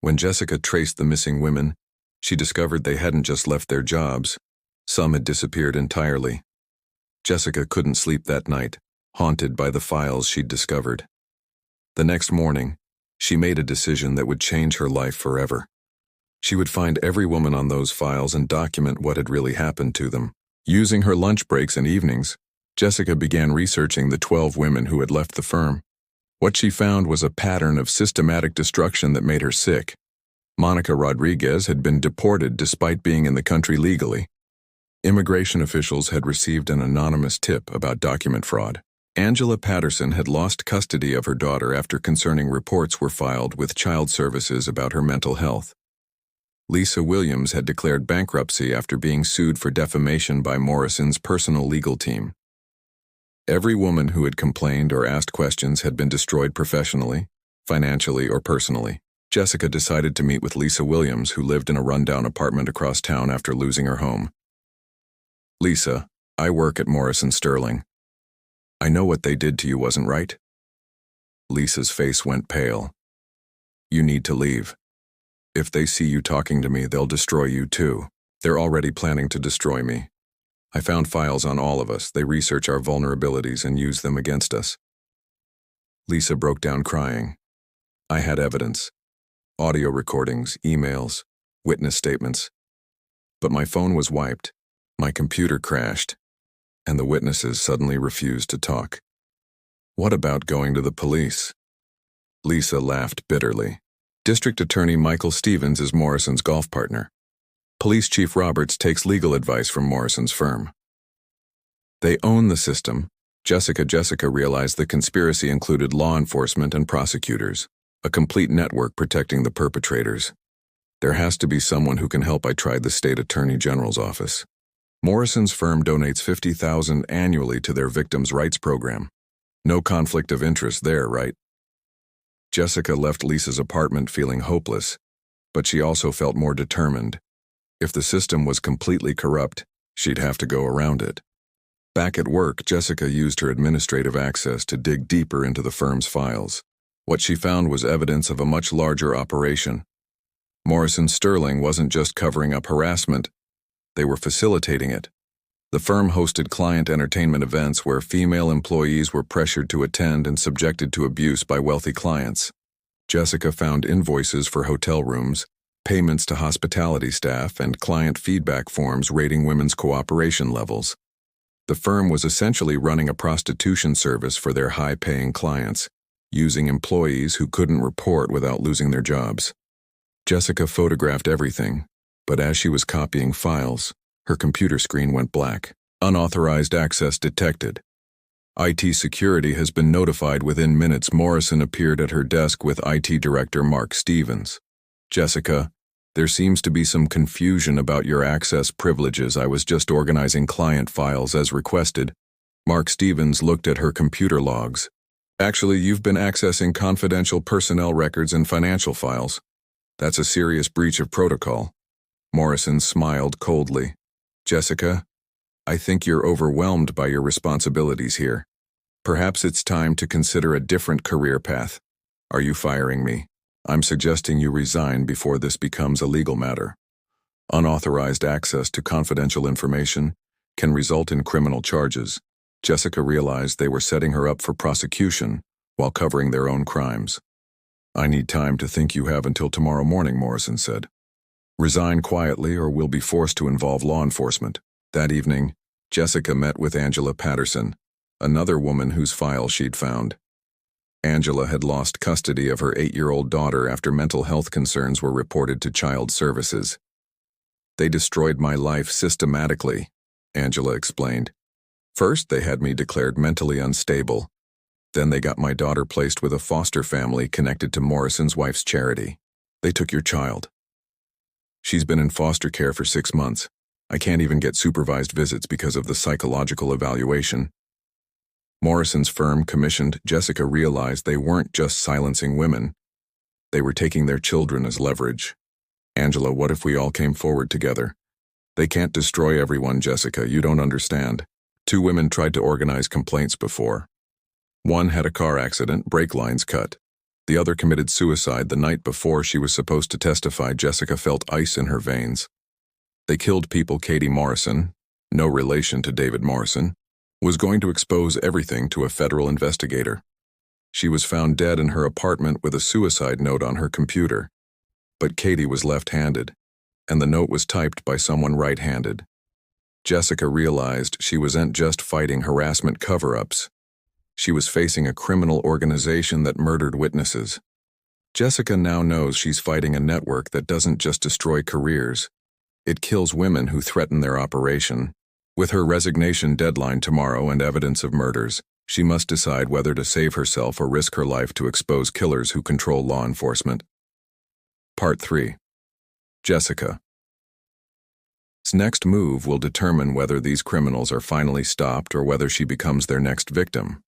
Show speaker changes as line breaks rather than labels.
When Jessica traced the missing women, she discovered they hadn't just left their jobs. Some had disappeared entirely. Jessica couldn't sleep that night, haunted by the files she'd discovered. The next morning, she made a decision that would change her life forever. She would find every woman on those files and document what had really happened to them. Using her lunch breaks and evenings, Jessica began researching the 12 women who had left the firm. What she found was a pattern of systematic destruction that made her sick. Monica Rodriguez had been deported despite being in the country legally. Immigration officials had received an anonymous tip about document fraud. Angela Patterson had lost custody of her daughter after concerning reports were filed with child services about her mental health. Lisa Williams had declared bankruptcy after being sued for defamation by Morrison's personal legal team. Every woman who had complained or asked questions had been destroyed professionally, financially, or personally. Jessica decided to meet with Lisa Williams, who lived in a rundown apartment across town after losing her home. "Lisa, I work at Morrison Sterling. I know what they did to you wasn't right." Lisa's face went pale. "You need to leave. If they see you talking to me, they'll destroy you too. They're already planning to destroy me. I found files on all of us. They research our vulnerabilities and use them against us." Lisa broke down crying. "I had evidence. Audio recordings, emails, witness statements. But my phone was wiped, my computer crashed, and the witnesses suddenly refused to talk. What about going to the police?" Lisa laughed bitterly. District Attorney Michael Stevens is Morrison's golf partner. Police Chief Roberts takes legal advice from Morrison's firm. They own the system. Jessica realized the conspiracy included law enforcement and prosecutors, a complete network protecting the perpetrators. "There has to be someone who can help," I tried the state attorney general's office. Morrison's firm donates $50,000 annually to their victims' rights program. No conflict of interest there, right? Jessica left Lisa's apartment feeling hopeless, but she also felt more determined. If the system was completely corrupt, she'd have to go around it. Back at work, Jessica used her administrative access to dig deeper into the firm's files. What she found was evidence of a much larger operation. Morrison Sterling wasn't just covering up harassment, they were facilitating it. The firm hosted client entertainment events where female employees were pressured to attend and subjected to abuse by wealthy clients. Jessica found invoices for hotel rooms, payments to hospitality staff, and client feedback forms rating women's cooperation levels. The firm was essentially running a prostitution service for their high-paying clients, using employees who couldn't report without losing their jobs. Jessica photographed everything, but as she was copying files, her computer screen went black. "Unauthorized access detected. IT security has been notified." Within minutes, Morrison appeared at her desk with IT Director Mark Stevens. "Jessica, there seems to be some confusion about your access privileges. I was just organizing client files as requested." Mark Stevens looked at her computer logs. "Actually, you've been accessing confidential personnel records and financial files. That's a serious breach of protocol." Morrison smiled coldly. "Jessica, I think you're overwhelmed by your responsibilities here. Perhaps it's time to consider a different career path. Are you firing me? I'm suggesting you resign before this becomes a legal matter. Unauthorized access to confidential information can result in criminal charges." Jessica realized they were setting her up for prosecution while covering their own crimes. "I need time to think. You have until tomorrow morning," Morrison said. "Resign quietly or we'll be forced to involve law enforcement." That evening, Jessica met with Angela Patterson, another woman whose file she'd found. Angela had lost custody of her 8-year-old daughter after mental health concerns were reported to child services. "They destroyed my life systematically," Angela explained. "First, they had me declared mentally unstable. Then they got my daughter placed with a foster family connected to Morrison's wife's charity. They took your child. She's been in foster care for 6 months. I can't even get supervised visits because of the psychological evaluation." Morrison's firm commissioned. Jessica realized they weren't just silencing women. They were taking their children as leverage. "Angela, what if we all came forward together?" "They can't destroy everyone, Jessica. You don't understand. 2 women tried to organize complaints before. One had a car accident, brake lines cut. The other committed suicide the night before she was supposed to testify. Jessica felt ice in her veins. They killed people. Katie Morrison, no relation to David Morrison, was going to expose everything to a federal investigator. She was found dead in her apartment with a suicide note on her computer. But Katie was left-handed, and the note was typed by someone right-handed. Jessica realized she wasn't just fighting harassment cover-ups. She was facing a criminal organization that murdered witnesses. Jessica now knows she's fighting a network that doesn't just destroy careers. It kills women who threaten their operation. With her resignation deadline tomorrow and evidence of murders, she must decide whether to save herself or risk her life to expose killers who control law enforcement. Part 3. Jessica's next move will determine whether these criminals are finally stopped or whether she becomes their next victim.